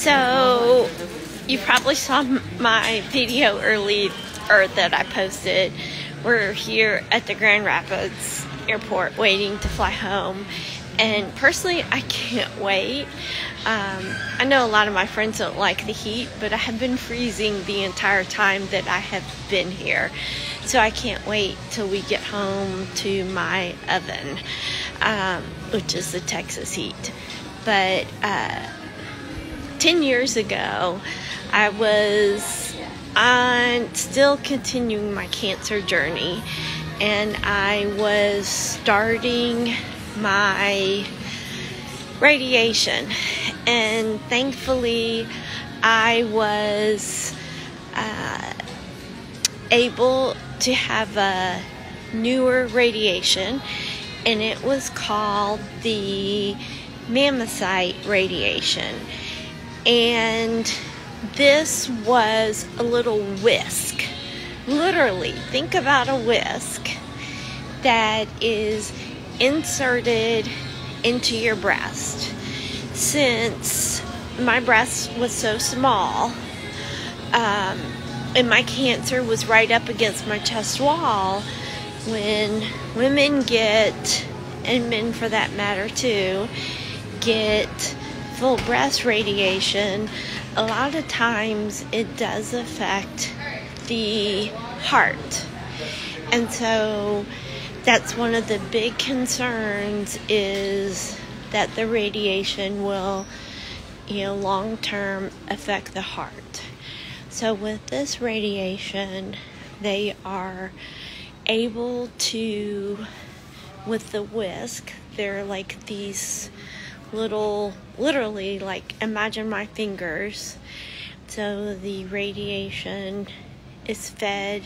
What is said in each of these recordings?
So you probably saw my video early, or that I posted. We're here at the Grand Rapids airport waiting to fly home, and personally I can't wait. I know a lot of my friends don't like the heat, but I have been freezing the entire time that I have been here, so I can't wait till we get home to my oven, which is the Texas heat. But 10 years ago, I was still continuing my cancer journey, and I was starting my radiation, and thankfully I was able to have a newer radiation, and it was called the mammocyte radiation. And this was a little whisk. Literally, think about a whisk that is inserted into your breast. Since my breast was so small, and my cancer was right up against my chest wall, when women get, and men for that matter too, get full breast radiation, a lot of times it does affect the heart. And so that's one of the big concerns, is that the radiation will, long term affect the heart. So with this radiation, they are able to, with the whisk, they're like these little, literally, like, imagine my fingers. So the radiation is fed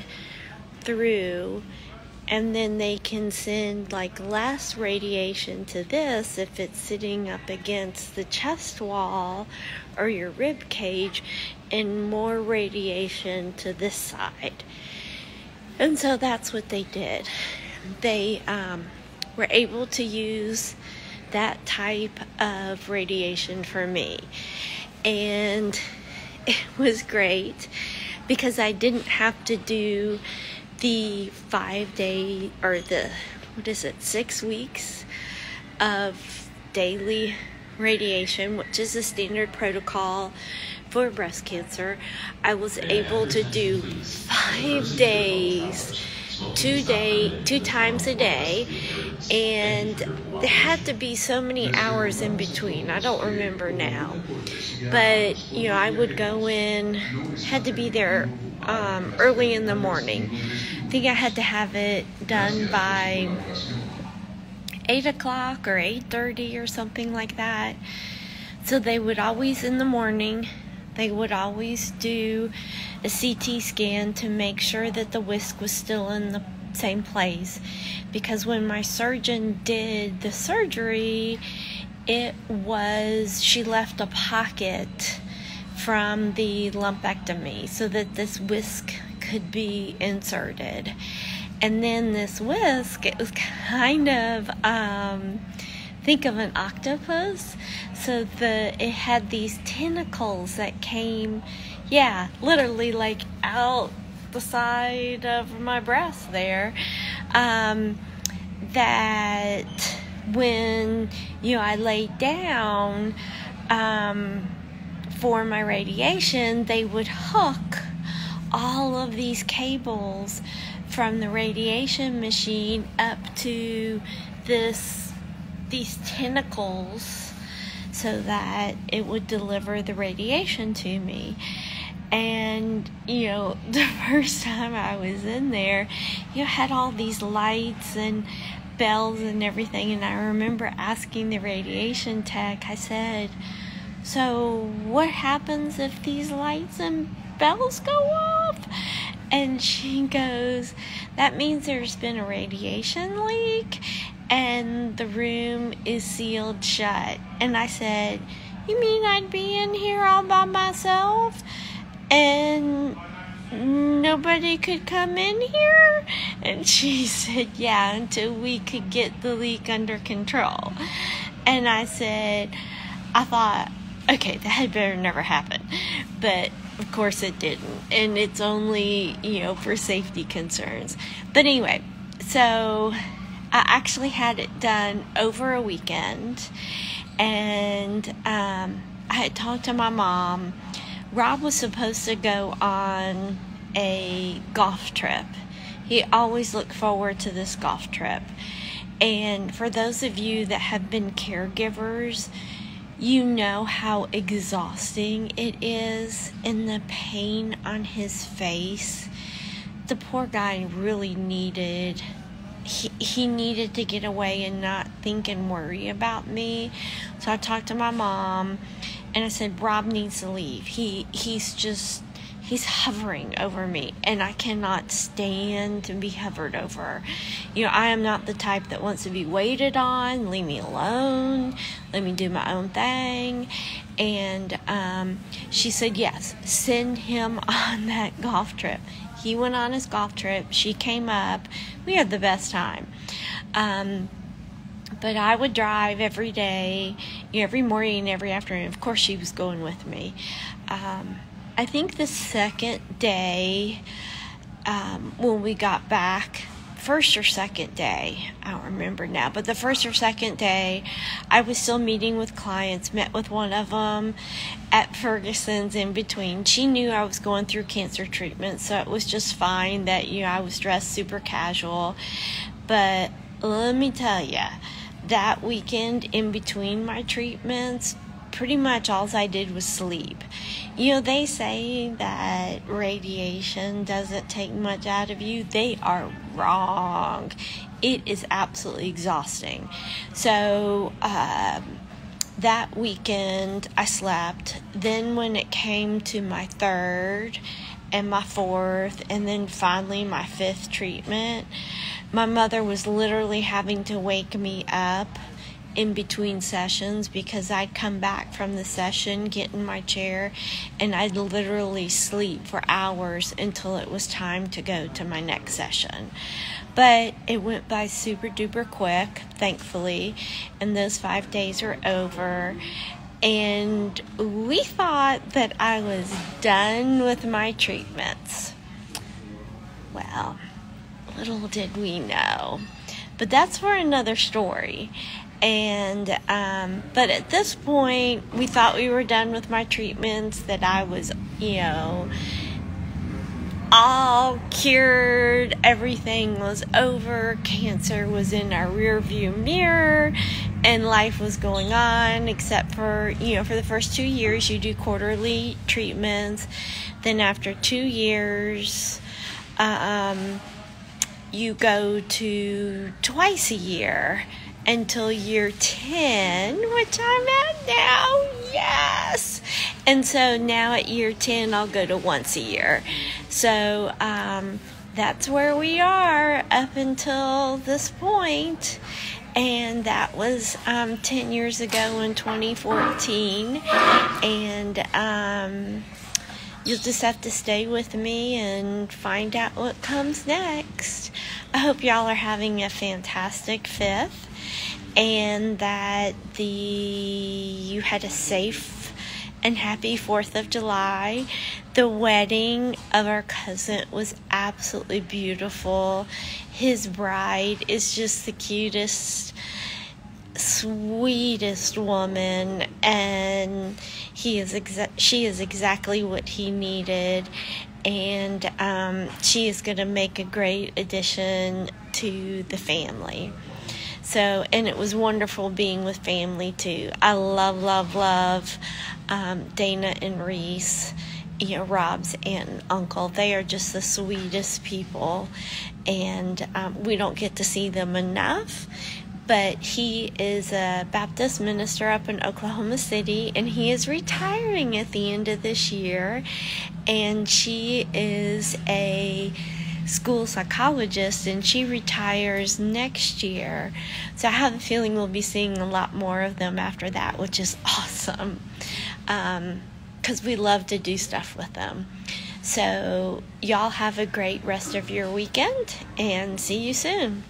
through, and then they can send like less radiation to this if it's sitting up against the chest wall or your rib cage, and more radiation to this side. And so that's what they did. They were able to use that type of radiation for me, and it was great because I didn't have to do the 5 day, or 6 weeks of daily radiation, which is a standard protocol for breast cancer. I was able to do 5 days, 2 times a day, and there had to be so many hours in between. I don't remember now, but I would go in, had to be there early in the morning. I think I had to have it done by 8 o'clock or 8:30 or something like that. So they would always, in the morning, they would always do a CT scan to make sure that the whisk was still in the same place, because when my surgeon did the surgery, she left a pocket from the lumpectomy so that this whisk could be inserted. And then this whisk, it was kind of think of an octopus. So it had these tentacles that came, literally like out the side of my breast there, that when I laid down for my radiation, they would hook all of these cables from the radiation machine up to these tentacles, so that it would deliver the radiation to me. And the first time I was in there, had all these lights and bells and everything, and I remember asking the radiation tech, I said, so what happens if these lights and bells go off? And she goes, that means there's been a radiation leak and the room is sealed shut. And I said, you mean I'd be in here all by myself and nobody could come in here? And she said, yeah, until we could get the leak under control. And I said, I thought, okay, that had better never happen. But of course it didn't. And it's only, for safety concerns. But anyway, so I actually had it done over a weekend. And I had talked to my mom. Rob was supposed to go on a golf trip. He always looked forward to this golf trip. And for those of you that have been caregivers, you know how exhausting it is, and the pain on his face. The poor guy really needed, he needed to get away and not think and worry about me. So I talked to my mom, and I said, Rob needs to leave. He's hovering over me, and I cannot stand to be hovered over. I am not the type that wants to be waited on. Leave me alone. Let me do my own thing. And she said, yes, send him on that golf trip. He went on his golf trip. She came up. We had the best time. But I would drive every day, every morning, every afternoon. Of course, she was going with me. I think the second day, when we got back, first or second day, I don't remember now, but the first or second day, I was still meeting with clients, met with one of them at Ferguson's in between. She knew I was going through cancer treatment, so it was just fine that, I was dressed super casual. But let me tell you, that weekend in between my treatments, pretty much all I did was sleep. They say that radiation doesn't take much out of you. They are wrong. It is absolutely exhausting. So that weekend I slept. Then when it came to my third and my fourth and then finally my fifth treatment, my mother was literally having to wake me up in between sessions, because I'd come back from the session, get in my chair, and I'd literally sleep for hours until it was time to go to my next session. But it went by super duper quick, thankfully, and those 5 days are over. And we thought that I was done with my treatments. Well, little did we know. But that's for another story. And but at this point, we thought we were done with my treatments, that I was, all cured, everything was over, cancer was in our rear view mirror, and life was going on, except for, for the first 2 years, you do quarterly treatments. Then after 2 years, you go to twice a year until year 10, which I'm at now. Yes. And so now at year 10, I'll go to once a year. So that's where we are up until this point. And that was 10 years ago in 2014. And you'll just have to stay with me and find out what comes next. I hope y'all are having a fantastic 5th, and that you had a safe and happy 4th of July. The wedding of our cousin was absolutely beautiful. His bride is just the cutest, sweetest woman, and she is exactly what he needed. And she is going to make a great addition to the family. So, and it was wonderful being with family too. I love Dana and Reese, Rob's aunt and uncle. They are just the sweetest people, and we don't get to see them enough. But he is a Baptist minister up in Oklahoma City, and he is retiring at the end of this year. And she is a school psychologist, and she retires next year. So I have a feeling we'll be seeing a lot more of them after that, which is awesome, because we love to do stuff with them. So y'all have a great rest of your weekend, and see you soon.